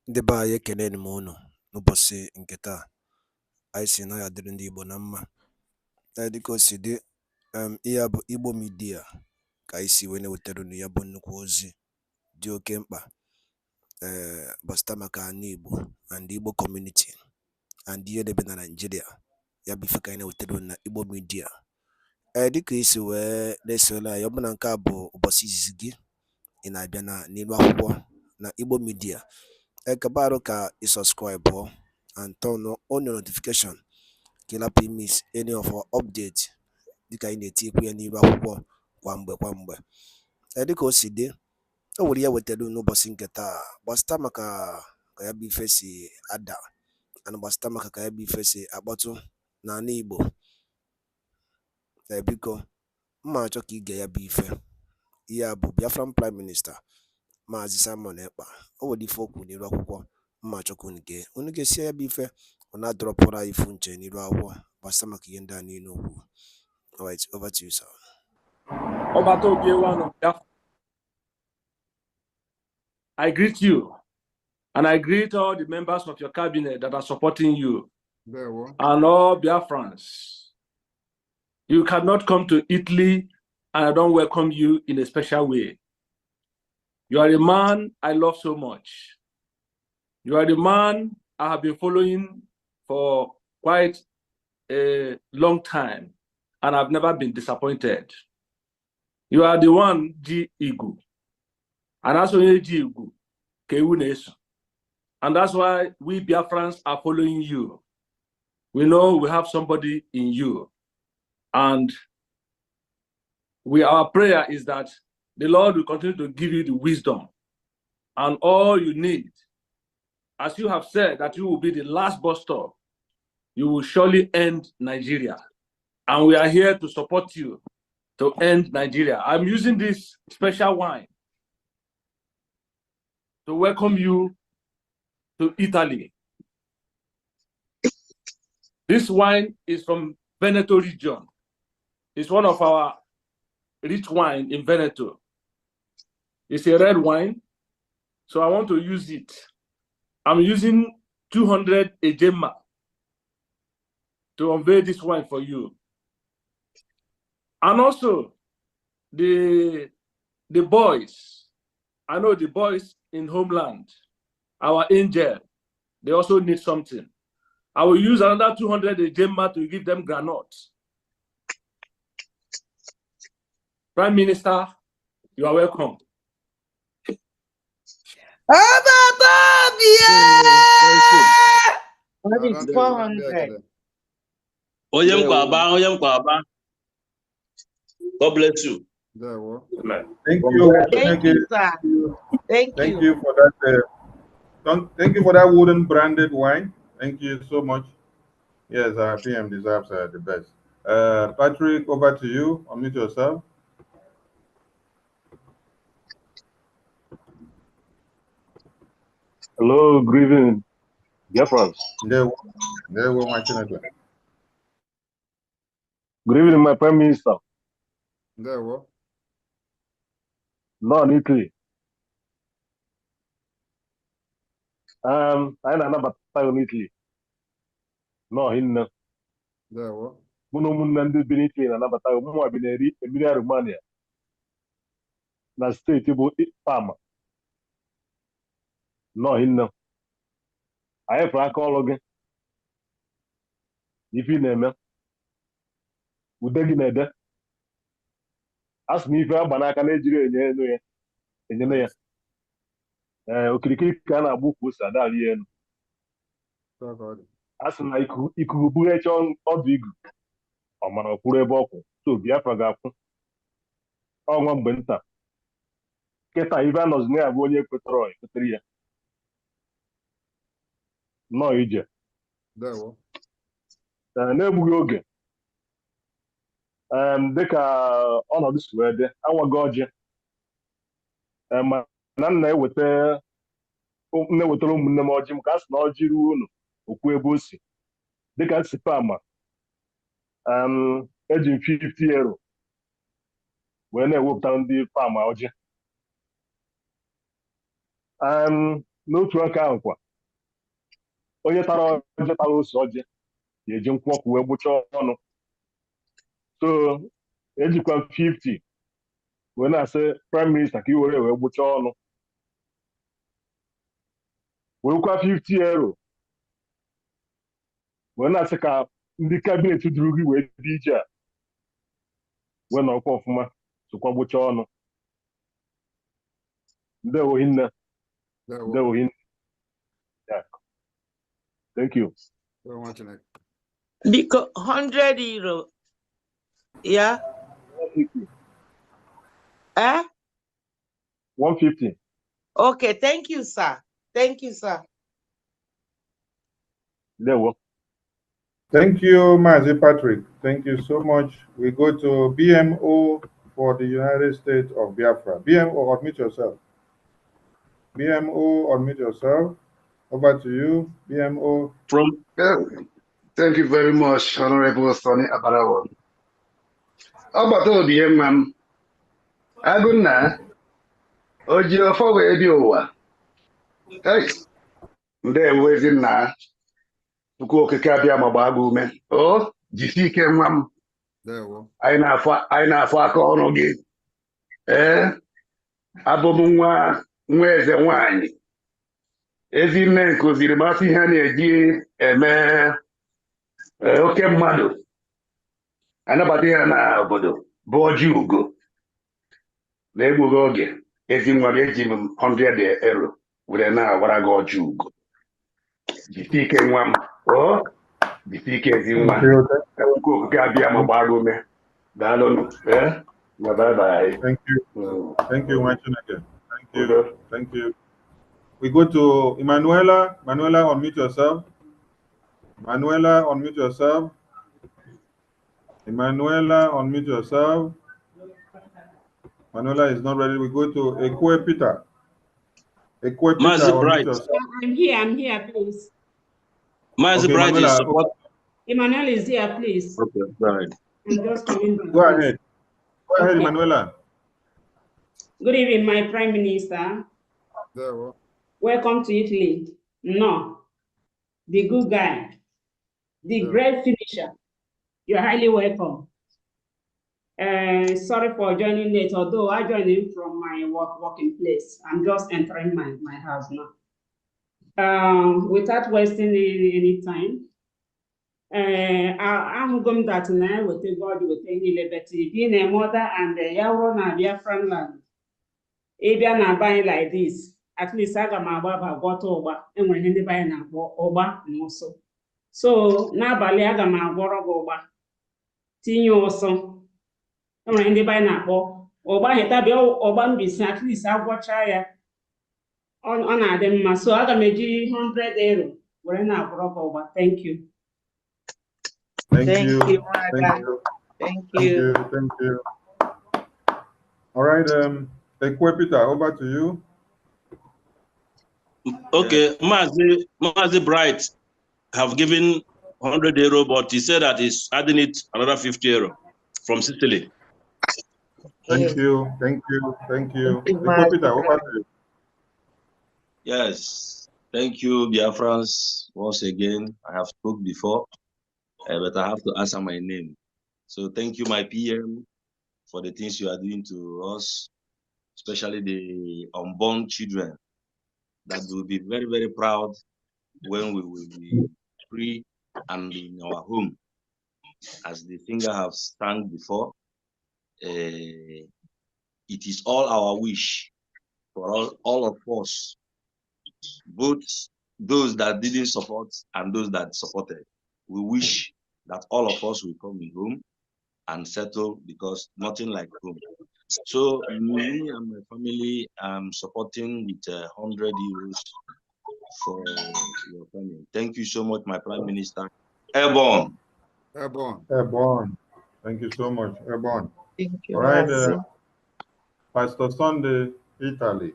Ndị be anyị ekeneni m unu n'ụbọchị nke taa. Anyị si na ya dịrị ndị Igbo na mma. Dịka o si dị, ihe a bụ Igbo Media ka anyị si wee na-ewetara unu ya bụ nnukwu ozi dị oke mkpa gbasịta maka ana Igbo and Igbo community and ihe debe na Nigeria. Ya bụ ife ka anyị na-ewetara unu na Igbo Media. Dịka isi wee na-esole anyị, ọ bụ na nke a bụ ụbọchị izizi gị ị na-abịa n'ilu akwụkwọ na Igbo Media, ekabaru ka i subscribe and turn on your notification ka ị lapụ miss any of our update dịka anyị na-etikwu ya n'ilu akwụkwọ kwa mgbe. Dịka o si dị, o nwere ya wetara n'ụbọchị nke taa gbasịta maka ka ya bụ ife si ada and gbasịta maka ka ya bụ ife si akpọtụ n'ala Igbo. Biko mma achọ ka ige ya bụ ife. Ihe a bụ Biafran Prime Minister Maazị Simon Ekpa. O nwere ife okwu n'ilu akwụkwọ mma achọ ka unu ga-esi ya bụ ife ọ na-adọrọpụrụ anyị ifu nche n'ilu akwụkwọ gbasịta maka ihe ndị a niile okwu. Alright, over to you, sir. I greet you, and I greet all the members of your cabinet that are supporting you, and all Biafrans. You cannot come to Italy, and I don't welcome you in a special way. You are a man I love so much. You are the man I have been following for quite a long time, and I've never been disappointed. You are the one, G. Igu. And that's why G. Igu. And that's why we Biafrans are following you. We know we have somebody in you. And our prayer is that the Lord will continue to give you the wisdom and all you need. As you have said that you will be the last bus stop, you will surely end Nigeria. And we are here to support you to end Nigeria. I'm using this special wine to welcome you to Italy. This wine is from Veneto region. It's one of our rich wine in Veneto. It's a red wine, so I want to use it. I'm using 200 ejema to unveil this wine for you. And also, the boys, I know the boys in homeland, our angel, they also need something. I will use another 200 ejema to give them granuts. Prime Minister, you are welcome. God bless you. Thank you. Thank you, sir. Thank you for that. Thank you for that wooden branded wine. Thank you so much. Yes, our PM deserves the best. Patrick, over to you. Unmute yourself. Hello, good evening, Biafrans. There we go. Good evening, my Prime Minister. There we go. No, in Italy. I know in Italy. No, in there we go. Muno bin Italy and another more been Emilia Romagna. Na state about farmer. No, in I have a call again. If you name it, would they give me ask me if I'm Banaka Nigeria in the okay, can I book with Sadalian? As an I could be on big or Manopure Boko, so Biafra Gap. Oh, one benta. Keta Ivan was near Voye Petrol, 3 years. No, ije. Na-egbughị oge dịka ọnọdụ si wee dị, anwago ọjị mana na-ewetara ụmụnne m ọjị m ka a sị na ọjị ruo unu okwu ebe o si dịka sipama eji m 50 euro wee na-ewepụta ndị fama ọjị n'otu aka ahụ kwa onye tara ọjị tara ose ọjị ga-eji nkwụ ọkụ wee gbuchaa ọnụ. So ejikwa 50 wee na-asị prime minista ka i were wee gbuchaa ọnụ, werekwa 50 euro wee na-asị ka ndị kabinet duru gị wee dị ije a wee nọkwa ọfụma sokwa gbuchaa ọnụ. Ndewo hinne. Ndewo hinne. Yeah. Thank you. Because 100 euro. Yeah. 150. Eh? 150. Okay, thank you, sir. Thank you, sir. Ndewo. Thank you, Mazi Patrick. Thank you so much. We go to BMO for the United States of Biafra. BMO, admit yourself. BMO, admit yourself. Over to you, BMO. Thank you very much, Honorable Sonny Abarawa. About all the young Aguna, Ojo for Ebiowa. Hey, they're waiting now. To go to Kabia Mababu, man. Oh, GC came, I know for Konogi. Abomwa, where's the wine? Ezi men koziri masi ihe na-eji eme oke mmadụ anabata ya na obodo bụ ọjị ugo na-egbughị oge. Ezi nwa m eji m 100 euro were na-agwara gị ọjị ugo. Jisi ike nwa m, jisi ike ezi nwa ukwu okike abịa ma gbaa gị ume. Daalụnụ. Bye bye. Thank you. Thank you, Machineke. Thank you. Thank you. We go to Emanuela. Manuela, unmute yourself. Manuela, unmute yourself. Emanuela, unmute yourself. Manuela is not ready. We go to Ekwe Peter. Ekwe Peter, unmute yourself. I'm here, please. Okay, Manuela, Emmanuel is here, please. Okay, right. I'm just coming back. Go ahead. Go ahead, Emanuela. Good evening, my Prime Minister. Welcome to Italy. No, the good guy, the great finisher. You're highly welcome. Sorry for joining late, although I joined in from my working place. I'm just entering my house now. Without wasting any time, I'm going that now with God with any liberty, being a mother and a Yaron Biafran land. If na buying like this, at least I got my baba got over and when they buy na over and also. So now Bali I got my water over. Tinyo also. And when they buy na over hitabi oban be at least I watch on them. So I got maybe 100 euro. We're not over. Thank you. Thank you. Thank you. Thank you. Thank you. All right, Ekwe Peter, over to you. Okay, Mazi Bright have given 100 euro, but he said that he's adding it another 50 euro from Sicily. Thank you. Thank you. Thank you. Ekwe Peter, over to you. Yes, thank you, Biafrans. Once again, I have spoke before, but I have to answer my name. So thank you, my PM, for the things you are doing to us, especially the unborn children, that will be very, very proud when we will be free and in our home. As the singer have sung before, it is all our wish for all of us, both those that didn't support and those that supported. We wish that all of us will come in home and settle, because nothing like home. So me and my family, I'm supporting with 100 euros for your family. Thank you so much, my Prime Minister. Airborne. Airborne. Thank you so much. Airborne. Thank you. All right, Pastor Sunday, Italy.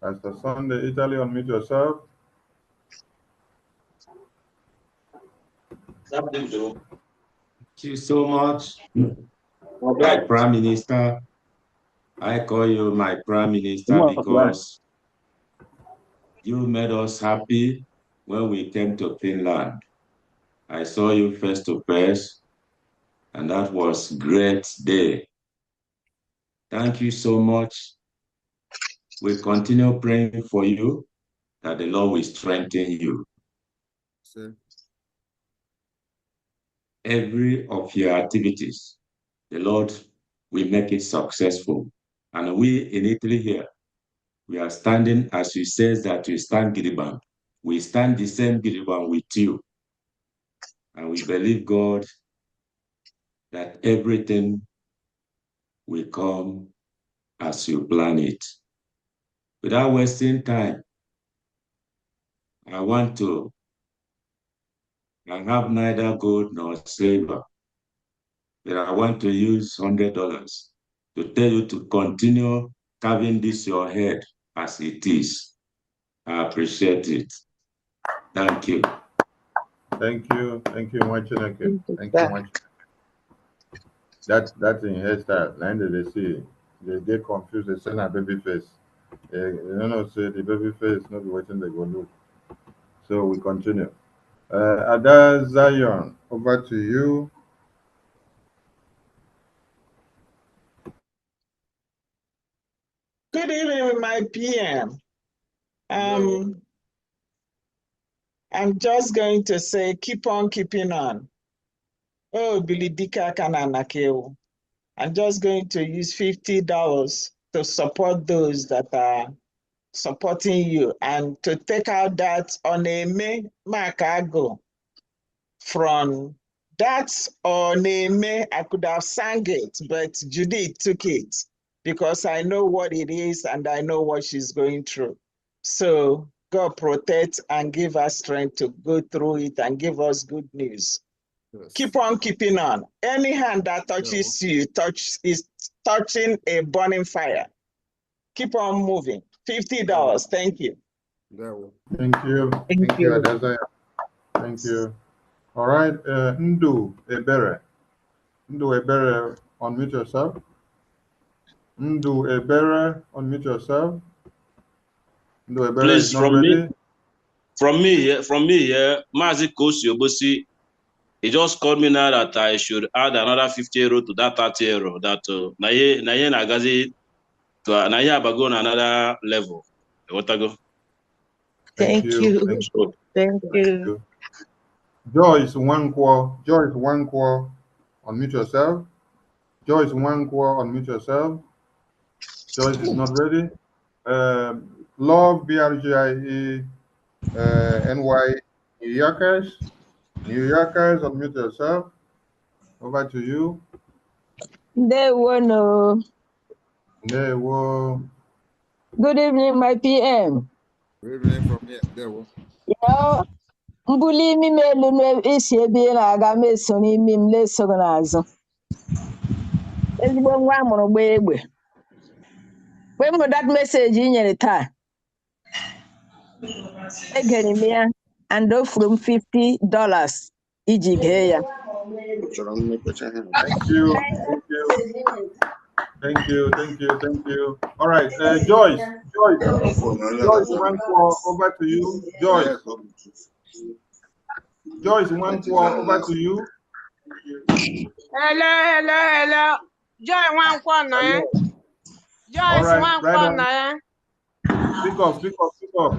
Pastor Sunday, Italy, unmute yourself. Thank you so much. My Prime Minister, I call you my Prime Minister because You made us happy when we came to Finland. I saw you face to face, and that was a great day. Thank you so much. We continue praying for you, that the Lord will strengthen you. Sir. Every of your activities, the Lord will make it successful. And we in Italy here, we are standing, as you says that we stand Gidiban. We stand the same Gidiban with you. And we believe God that everything will come as you plan it. Without wasting time, I want to have neither gold nor silver, but I want to use $100 to tell you to continue carving this your head as it is. I appreciate it. Thank you. Thank you much. Thank you much. That's in hairstyle. Now they see, they get confused. They say na baby face. You know, say the baby face not be waiting they go look. So we continue. Ada Zion, over to you. Good evening, my PM. I'm just going to say, keep on keeping on. Oh, Billy Dika Kananakeo. I'm just going to use $50 to support those that are supporting you and to take out that on a May Makago from that on a May, I could have sang it, but Judy took it because I know what it is and I know what she's going through. So God protect and give us strength to go through it and give us good news. Yes. Keep on keeping on. Any hand that touches you is touching a burning fire. Keep on moving. $50. Thank you. Thank you. Thank you, Ada Zion. Thank you. All right, Ndu Ebere. Ndu Ebere, unmute yourself. Ndu Ebere, unmute yourself. Ndu Ebere Please, is not ready. From me here, Mazi Kosi Obosi, he just called me now that I should add another 50 euro to that 30 euro. That Naye Nagazi to Naye Abago on another level. What I go? Thank you. Thank you. Joyce Wankwo, unmute yourself. Joyce Wankwo, unmute yourself. Joyce is not ready. Love BRGIE NY New Yorkers, unmute yourself. Over to you. There were no. Good evening, my PM. Good evening from here. There were. Yeah, mbuli mi melu no isi ebi na aga meso ni mi mleso n'azụ. Ezigbo nwa amụrụ gba egbe. When mo that message i nyere taa. Egere m ya and ofuru m $50 iji gee ya. Thank you. All right, Joyce Wankwo, over to you. Joyce Wankwo, over to you. Hello. Joy Wankwo na ya. Joyce Wankwo na ya. Speak up.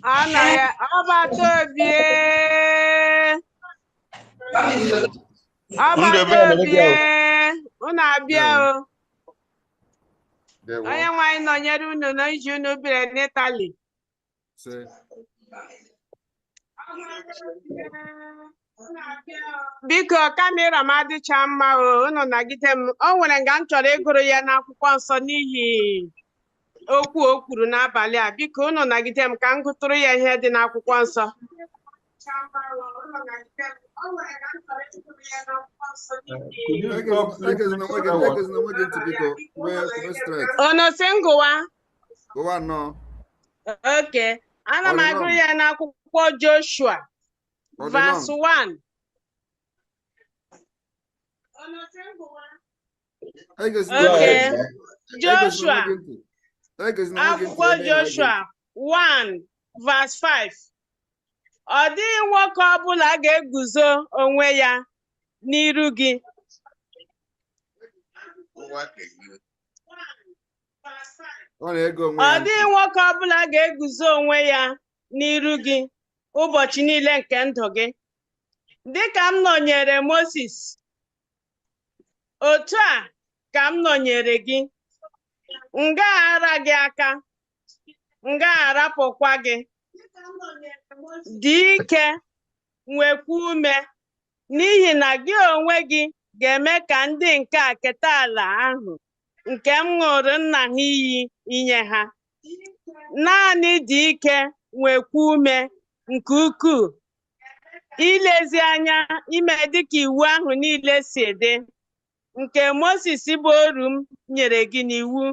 Ana ya ọbata obi. Ọbata obi. Unu abịa o. Onye nwanyị nọnyere unu na iji unu bire n'Italy. Biko kamera m adịcha mma o, unu nagide m. O nwere nga m chọrọ ịgụrụ ya n'akwụkwọ nsọ n'ihi okwu o kwuru n'abalị a. Biko unu nagide m ka m gụtụrụ ya ihe dị n'akwụkwọ nsọ. Ono singụwa. Okay. Ana m agụrụ ya n'akwụkwọ Joshua verse 1. Okay. Joshua. Akwụkwọ Joshua 1 verse 5. Ọ dịghị nwoke ọbụla ga-eguzo onwe ya n'iru gị. Ọ dịghị nwoke ọbụla ga-eguzo onwe ya n'iru gị ụbọchị niile nke ndụ gị. Dịka m nọnyere Moses, otu a ka m nọnyere gị. M ga-aghara gị aka, m ga-arapụkwa gị. Dị ike, nwekwa ume, n'ihi na gị onwe gị ga-eme ka ndị nke a keta ala ahụ nke m ṅụrụ nna ha iyi inye ha. Naanị dị ike, nwekwa ume nke ukwuu, ilezi anya ime dịka iwu ahụ niile si dị, nke Moses bụ oru m nyere gị n'iwu.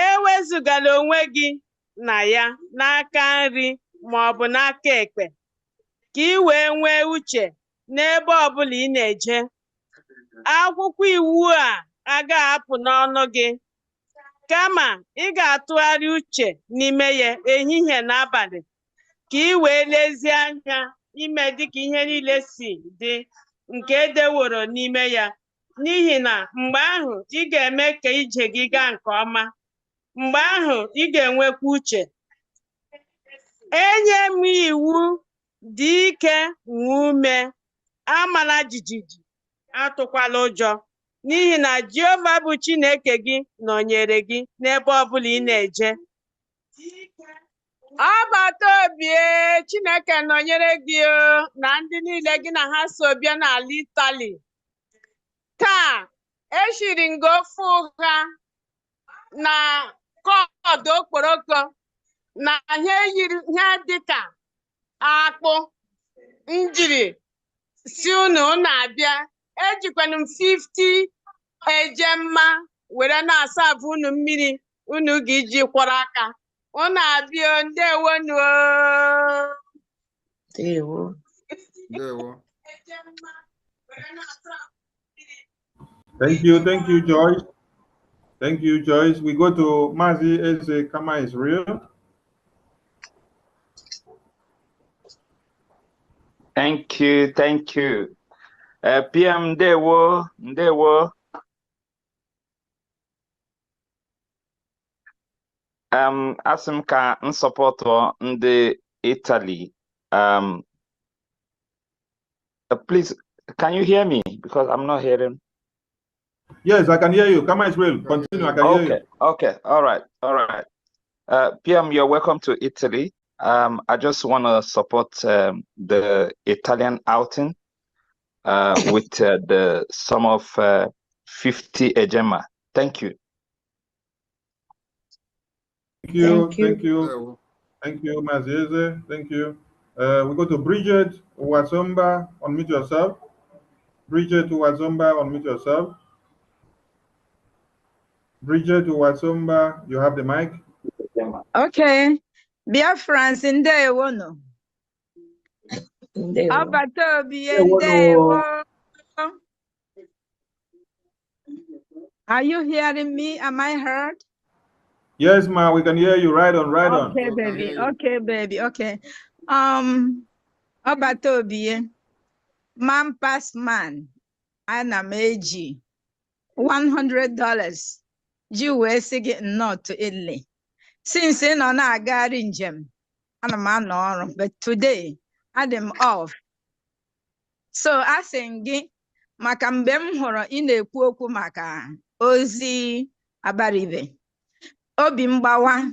Ewezugala onwe gị na ya n'aka nri ma ọ bụ n'aka ekpe, ka ị wee nwee uche n'ebe ọbụla ị na-eje. Akwụkwọ iwu a agaghị apụ n'ọnụ gị, kama ị ga-atụgharị uche n'ime ya ehihie na abalị, ka ị wee lezie anya ime dịka ihe niile si dị nke edeworo n'ime ya. N'ihi na mgbe ahụ ị ga-eme ka ije gị gaa nke ọma. Mgbe ahụ ị ga-enwekwa uche. Enye m iwu, dị ike, nwee ume, amala jijiji, atụkwala ụjọ, n'ihi na Jehova bụ Chineke gị nọnyere gị n'ebe ọbụla ị na-eje. Ọgbata obi Chineke nọnyere gị na ndị niile gị na ha so bịa n'ala Itali. Taa eshiri m gị ofe ụgha na kọdụ okporoko na ihe dịka akpụ njiri si unu na-abịa. Ejikwana m 50 ejemma were na-asavụ unu mmiri unu ga-eji kwọrọ aka. Unu abịa, ndewonu. Thank you, Joyce. Thank you, Joyce. We go to Mazi Eze Kama Israel. Thank you. PM Ndewo. Asị m ka m sọpọtụ ndị Italy. Please, can you hear me? Because I'm not hearing. Yes, I can hear you. Kama Israel, continue. I can hear you. Okay. All right. PM, you're welcome to Italy. I just want to support the Italian outing with the sum of 50 ejema. Thank you. Thank you, Mazieze. Thank you. We go to Bridget Uwazomba. Unmute yourself. Bridget Uwazomba, unmute yourself. Bridget Uwazomba, you have the mic. Okay. BIAFRA ndewo no. Ọgbata obi ndewo. Are you hearing me? Am I heard? Yes, ma, we can hear you. Right on. Okay, baby. Okay, baby. Okay. Ọgbata obi, man pass man, ana m eji $100 ji wee sị gị nnọọ to Italy. Since ị nọ na-agagharị njem, ana m anọ ọrụ, but today adị m off. So asị m gị maka mgbe m hụrụ ị na-ekwu okwu maka ozi abaribe, obi mgbawa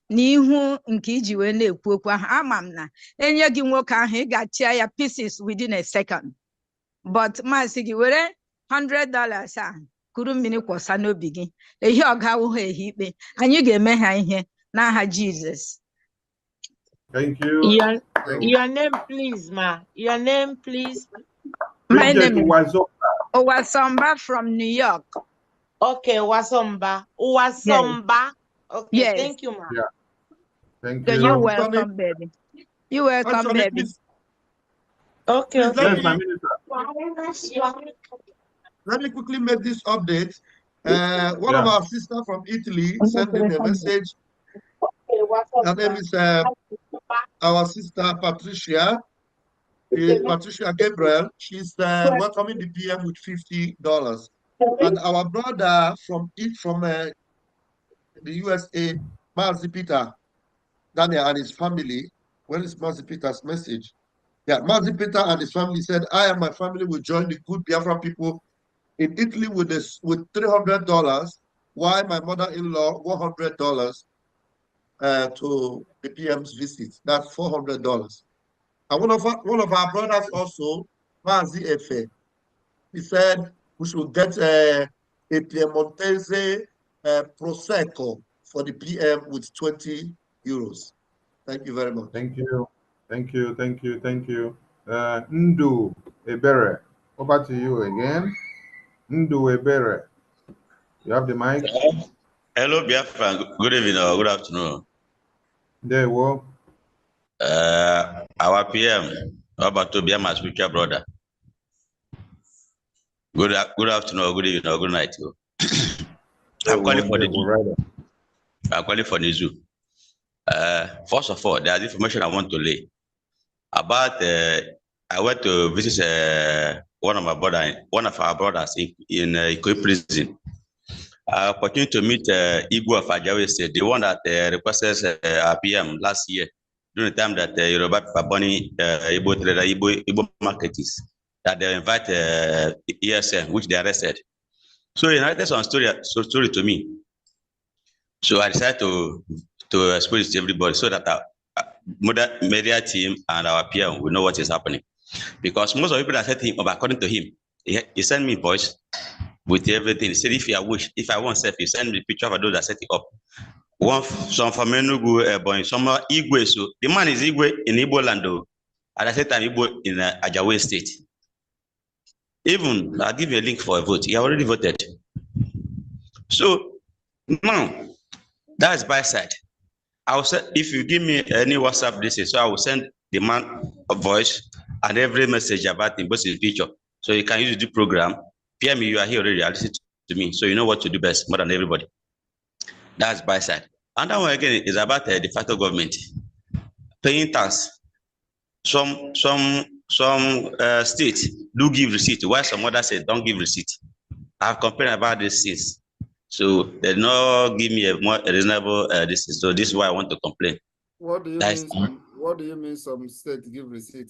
n'ihu nke iji wee na-ekwu okwu ahụ. Ama m na enye gị nwoke ahụ ị ga-achịa ya pieces within a second, but masị gị were $100 a kuru mmiri kwọsa n'obi gị. Ehi ọga awụghị ehi ikpe, anyị ga-eme ha ihe n'aha Jesus. Thank you. Your name, please, ma. Your name, please. My name is Uwazomba from New York. Okay, Uwazomba. Yes. Okay, yes. Thank you, ma. Yeah. Thank you. So you're welcome, baby. You're welcome, Actually, baby. please, Okay. Yes, my minister. let me quickly make this update. One of our sisters from Italy sent in a message Her name is our sister Patricia. Patricia Gabriel. She's welcoming the PM with $50. And our brother from the USA, Marzi Peter Daniel and his family. Where is Marzi Peter's message? Yeah, Marzi Peter and his family said, I and my family will join the good Biafra people in Italy with $300, while my mother-in-law $100 to the PM's visit. That's $400. And one of our brothers also, Mazi Efe, he said we should get a Piemontese Prosecco for the PM with 20 euros. Thank you very much. Thank you. Thank you. Thank you. Thank you. Ndu Ebere, over to you again. Ndu Ebere, you have the mic. Hello, Biafra. Good evening or good afternoon. There you go. Our PM, about to be my spiritual brother. Good afternoon or good evening or good night. I'm calling for the Zoo. I'm calling for the Zoo. First of all, there's information I want to lay about. I went to visit one of our brothers in Ikoyi prison. Opportunity to meet IGBO of Ajawe State, the one that requested our PM last year during the time that Yoruba Baboni Igbo marketers that they invite ESN, which they arrested. So he narrated some story to me. So I decided to explain it to everybody so that our media team and our PM will know what is happening. Because most of the people that said to him, according to him, he sent me voice with everything. He said, if I want self, he send me the picture of those that set it up. Some from Enugu, but some Igwe. So the man is Igwe in Igbo land, at the same time Igbo in Ajawe State. Even I'll give you a link for a vote. He already voted. So now that's by side. I will say if you give me any WhatsApp this is, so I will send the man a voice and every message about him, both his picture. So you can use the program. PM, you are here already. Listen to me, so you know what to do best more than everybody. That's by side. And that one again is about the de facto government paying tax. Some states do give receipt, while some others say don't give receipt. I've complained about this since, so they not give me a more reasonable this. So this is why I want to complain. What do you mean? What do you mean? Some states give receipt?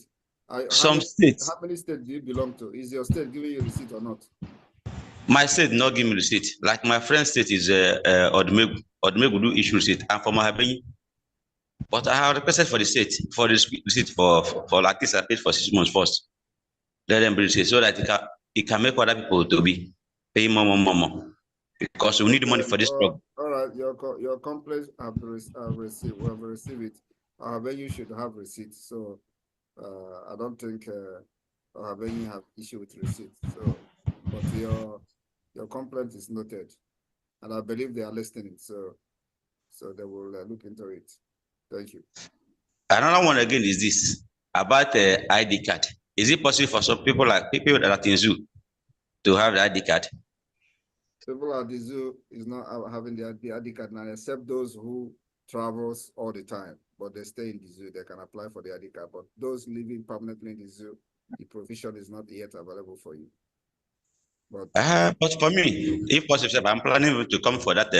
States. How many states do you belong to? Is your state giving you receipt or not? My state not give me receipt. Like my friend's state is Odumegu. Odumegu do issue receipt. I'm from Mahabeni. But I have requested for the state for this receipt for like this. I paid for 6 months first. Let them bring receipt so that it can make other people to be paying more. Because we need money for this program. All right, your complaints have received. We have received it. Then you should have receipt. So I don't think when you have issue with receipt. So, but your complaint is noted, and I believe they are listening. So they will look into it. Thank you. Another one again is this about the ID card. Is it possible for some people that are in zoo to have the ID card? People at the zoo is not having the ID card now, except those who travels all the time, but they stay in the zoo. They can apply for the ID card. But those living permanently in the zoo, the provision is not yet available for you. But for me, if possible, I'm planning to come for that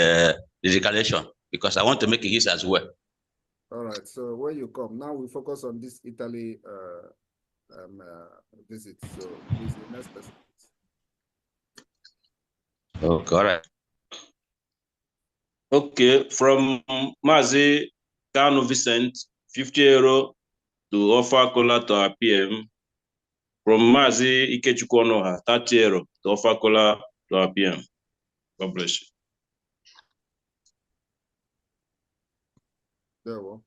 declaration because I want to make a use as well. All right. So when you come, now we focus on this Italy visit. So please, the next person. Okay, all right. Okay, from Mazi Kano Vicent, 50 euro to offer cola to our PM. From Mazi Ikechukwonoha, 30 euro to offer cola to our PM. God bless you. There we go.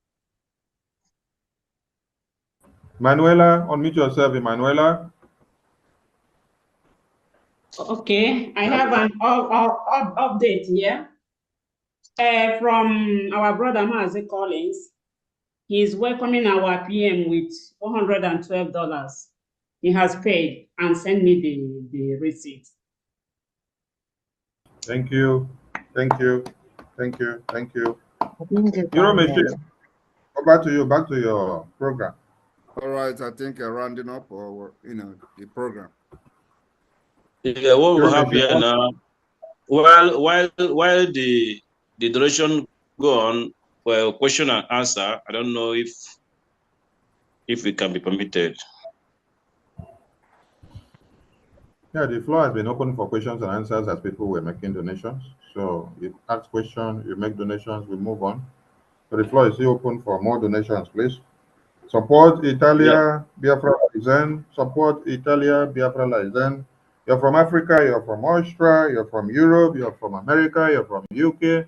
Manuela, unmute yourself, Manuela. Okay, I have an update here from our brother Mazi Collins. He's welcoming our PM with $112. He has paid and sent me the receipt. Thank you. Thank you. Thank you. Thank you. Euro machine. Back to you. Back to your program. All right, I think rounding up, or the program. Yeah, what we have here now, while the duration go on, well, question and answer. I don't know if it can be permitted. Yeah, the floor has been open for questions and answers as people were making donations. So you ask questions, you make donations, we move on. So the floor is still open for more donations, please. Support Italia, Biafra Lizen. Support Italia, Biafra Lizen. You're from Africa, you're from Austria, you're from Europe, you're from America, you're from UK,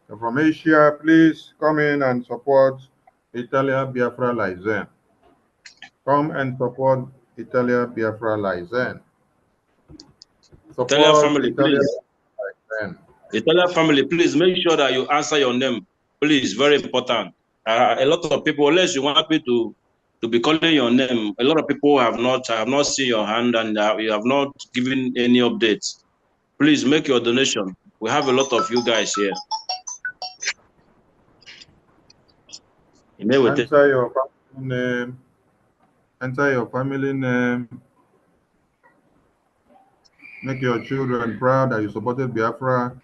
you're from Asia. Please come in and support Italia, Biafra Lizen. Come and support Italia, Biafra Lizen. Italian Support family, Italia please. Lizen. Italian family, please make sure that you answer your name. Please, very important. A lot of people, unless you want me to be calling your name, a lot of people have not seen your hand, and you have not given any updates. Please make your donation. We have a lot of you guys here. Answer your family name. Enter your family name. Make your children proud that you supported Biafra.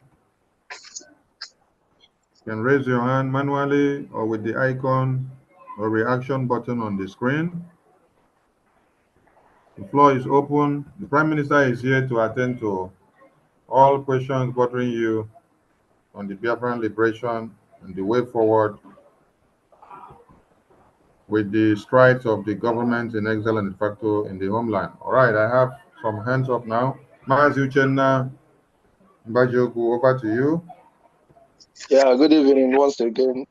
You can raise your hand manually or with the icon or reaction button on the screen. The floor is open. The Prime Minister is here to attend to all questions bothering you on the Biafran liberation and the way forward with the strides of the government in exile and de facto in the homeland. All right, I have some hands up now. Mazi Uchenna Mbajogu, over to you. Yeah, good evening once again.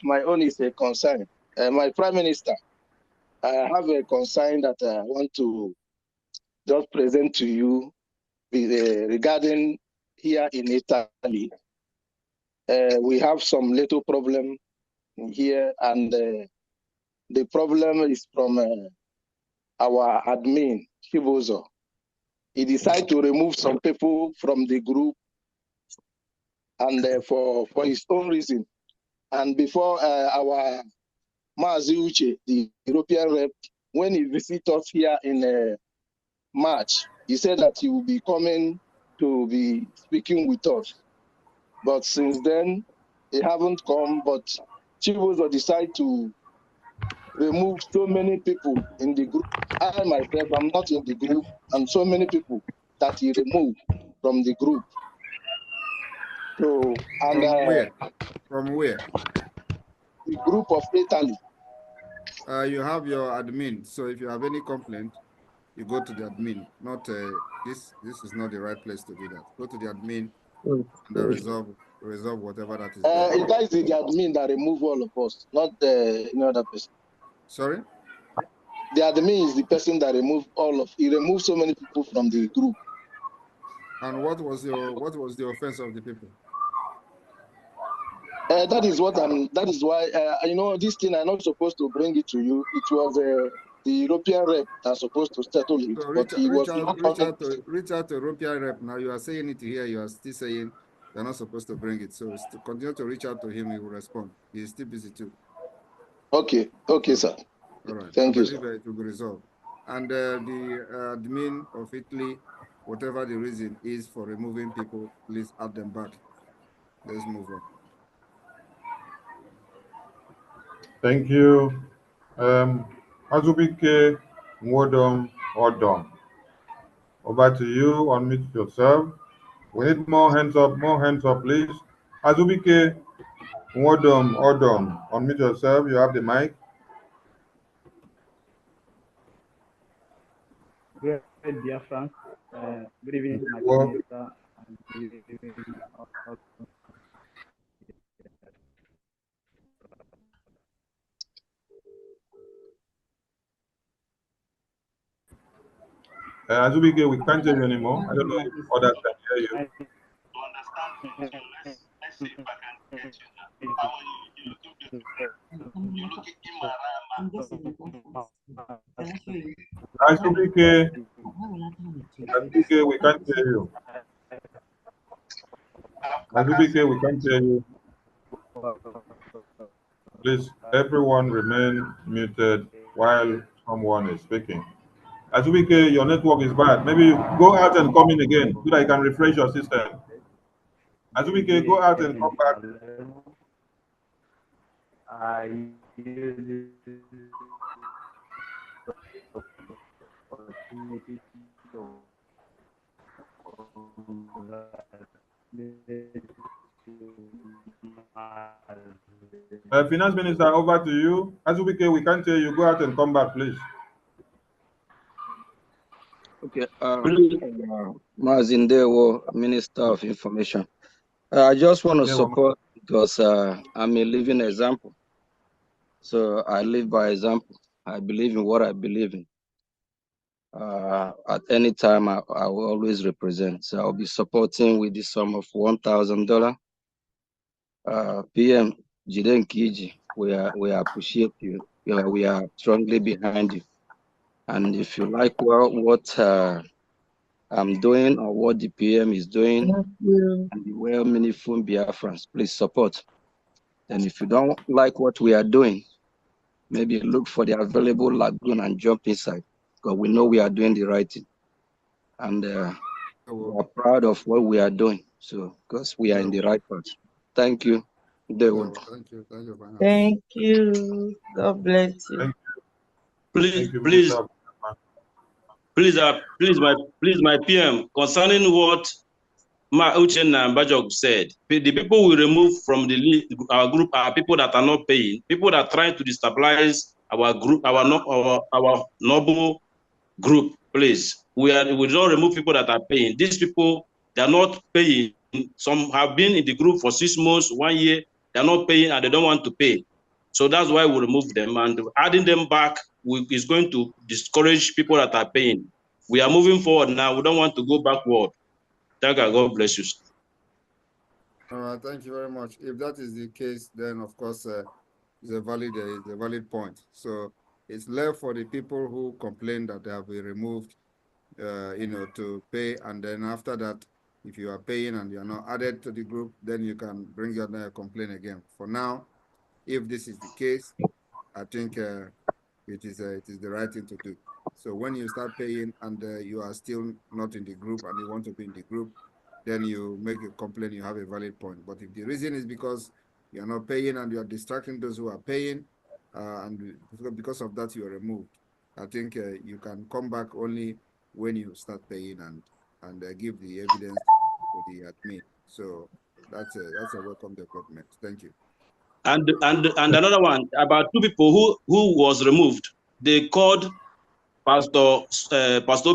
My own is a concern. My Prime Minister, I have a concern that I want to just present to you regarding here in Italy. We have some little problem here, and the problem is from our admin, Chibozo. He decided to remove some people from the group, and for his own reason. And before our Mazi Uche, the European rep, when he visited us here in March, he said that he will be coming to be speaking with us. But since then, he haven't come, but Chibozo decided to remove so many people in the group. I myself, I'm not in the group, and so many people that he removed from the group. So, and from where? From where? The group of Italy. You have your admin. So if you have any complaint, you go to the admin. Not this is not the right place to do that. Go to the admin and resolve whatever that is there. That is the admin that remove all of us, not any other person. Sorry? The admin is the person that he removed so many people from the group. And what was the offense of the people? That is why this thing I'm not supposed to bring it to you. It was the European rep that's supposed to settle it, So but he was reach out to European rep. Now you are saying it here, you are still saying you're not supposed to bring it. So continue to reach out to him, he will respond. He is still busy too. Okay, sir. All right. Thank you, sir. It will be resolved. And the admin of Italy, whatever the reason is for removing people, please add them back. Let's move on. Thank you. Azubike Nwodom Odom. Over to you. Unmute yourself. We need more hands up, please. Azubike Nwodom Odom. Unmute yourself. You have the mic. Good Biafra. Good evening, my minister. And good evening, Azubike, we can't hear you anymore. I don't know if others can hear you. Azubike, we can't hear you. Azubike, we can't hear you. Please, everyone remain muted while someone is speaking. Azubike, your network is bad. Maybe go out and come in again so that you can refresh your system. Azubike, go out and come back. Finance Minister, over to you. Azubike, we can't hear you. Go out and come back, please. Okay. Mazindewo, Minister of Information. I just want to support because I'm a living example. So I live by example. I believe in what I believe in. At any time, I will always represent. So I'll be supporting with the sum of $1,000. PM Jiden Kiji, we appreciate you. We are strongly behind you. And if you like what I'm doing or what the PM is doing, and the well-meaningful Biafrans, please support. And if you don't like what we are doing, maybe look for the available lagoon and jump inside, because we know we are doing the right thing. And we are proud of what we are doing, so because we are in the right path. Thank you. Thank you. Thank you. Thank you. God bless you. Please, my PM, concerning what Ma Uchenna Bajok said, the people we remove from our group are people that are not paying, people that are trying to destabilize our group, our noble group. Please, we don't remove people that are paying. These people, they are not paying. Some have been in the group for 6 months, 1 year. They are not paying and they don't want to pay. So that's why we remove them, and adding them back is going to discourage people that are paying. We are moving forward now. We don't want to go backward. Thank you. God bless you. All right, thank you very much. If that is the case, then of course it's a valid point. So it's left for the people who complain that they have been removed, to pay, and then after that, if you are paying and you are not added to the group, then you can bring your complaint again. For now, if this is the case, I think it is the right thing to do. So when you start paying and you are still not in the group and you want to be in the group, then you make a complaint, you have a valid point. But if the reason is because you're not paying and you're distracting those who are paying, and because of that you are removed, I think you can come back only when you start paying and give the evidence to the admin. So that's a welcome development. Thank you. And another one about 2 people who was removed. They called Pastor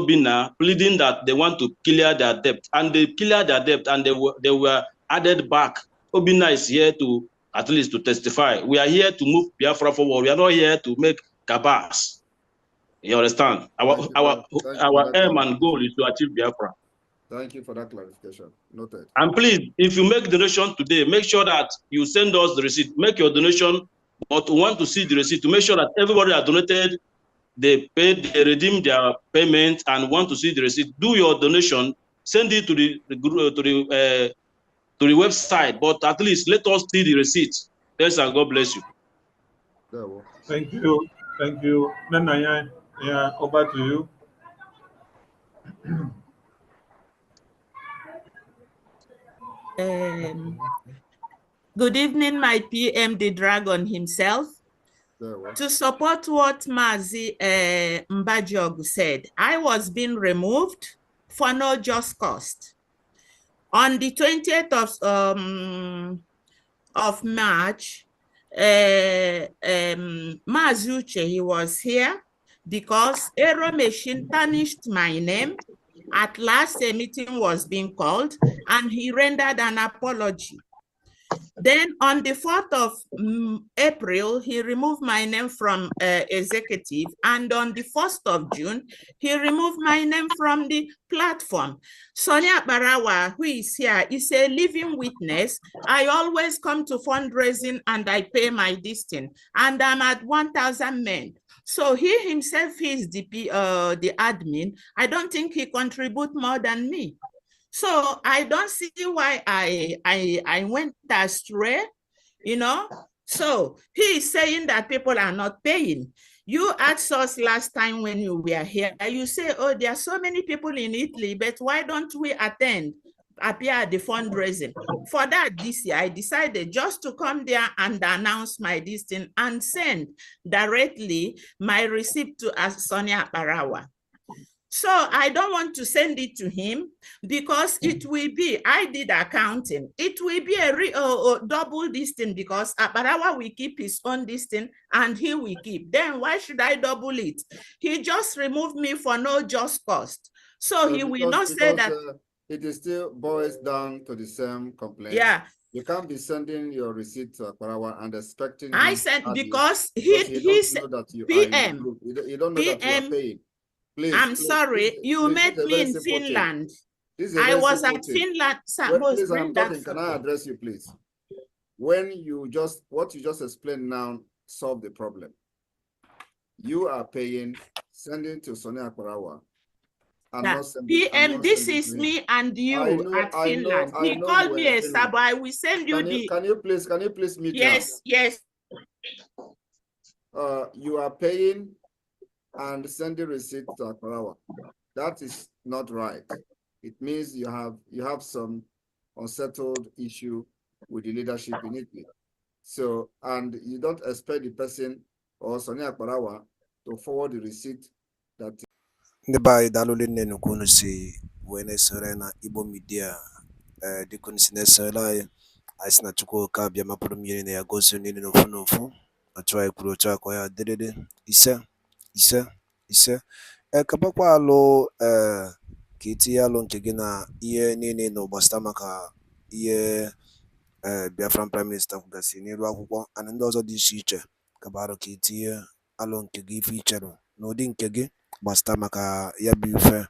Bina, pleading that they want to clear their debt, and they cleared their debt, and they were added back. Obina is here to at least to testify. We are here to move Biafra forward. We are not here to make cabals. You understand? Our aim and goal is to achieve Biafra. Thank you for that clarification. Noted. And please, if you make donation today, make sure that you send us the receipt. Make your donation, but we want to see the receipt to make sure that everybody that donated, they paid, they redeemed their payment, and want to see the receipt. Do your donation, send it to the website, but at least let us see the receipt. Thanks and God bless you. Thank you. Thank you. Nana, yeah, over to you. Good evening, my PM, the Dragon himself. To support what Mazi Mbajog said, I was being removed for no just cause. On the 20th of March, Mazuche, he was here because Aero Machine tarnished my name. At last, a meeting was being called and he rendered an apology. Then on the 4th of April, he removed my name from executive. And on the 1st of June, he removed my name from the platform. Sonia Barawa, who is here, is a living witness. I always come to fundraising and I pay my distance. And I'm at 1,000 men. So he himself is the admin. I don't think he contributes more than me. So I don't see why I went astray. you know? So he is saying that people are not paying. You asked us last time when you were here, you say, oh, there are so many people in Italy, but why don't we appear at the fundraising? For that, this year, I decided just to come there and announce my listing and send directly my receipt to Sonia Parawa. So I don't want to send it to him because it will be, I did accounting. It will be a double listing because Aparawa will keep his own listing and he will keep. Then why should I double it? He just removed me for no just cost. So he will not say that. It is still boils down to the same complaint. Yeah. You can't be sending your receipt to Aparawa and expecting I said because he said that you PM. You don't know that you are paying. Please, I'm sorry, you met me in Finland. I was at Finland. Please, I'm talking. Can I address you, please? When what you just explained now solve the problem. You are paying, sending to Sonia Akbarawa. PM, this is me and you at Finland. He called me a sub. I will send you the. Can you please meet? Yes, yes. You are paying and sending receipt to Akbarawa. That is not right. It means you have some unsettled issue with the leadership in Italy. So, and you don't expect the person or Sonia Akbarawa to forward the receipt that. Ndị be anyị daalụ nne nnukwu unu si wee na-esore na Igbo Media dịka unu si na-esore anyị sị na Chukwu ka abịa mapụrụ mmiri na ya gozie niile n'ofu n'ofu otu anyị kwuru otu akọ ya dịrịrị ise ekebakwa alụ ka itinye alụ nke gị na ihe niile na gbasara maka ihe Biafran Prime Minister kwugasị n'iru akwụkwọ ana ndị ọzọ dị iche iche kabarụ ka itinye alụ nke gị ife ichere n'ụdị nke gị gbasara maka ya bụ ife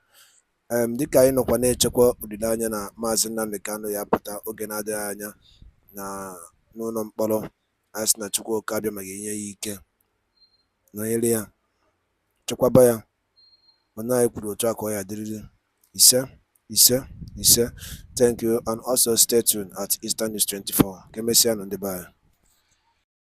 dịka anyị nọkwa na-echekwa olileanya na Maazị Nnamdi Kanu ya pụta oge na-adịghị anya na n'ụlọ mkpọrọ anyị sị na Chukwu abịa ma ga-enye ya ike nọnyere ya chekwaba ya mana anyị kwuru otu aka ọ ya dịrịrị ise. Thank you and also stay tuned at Eastern News 24 ka emesịa nụ ndị be anyị.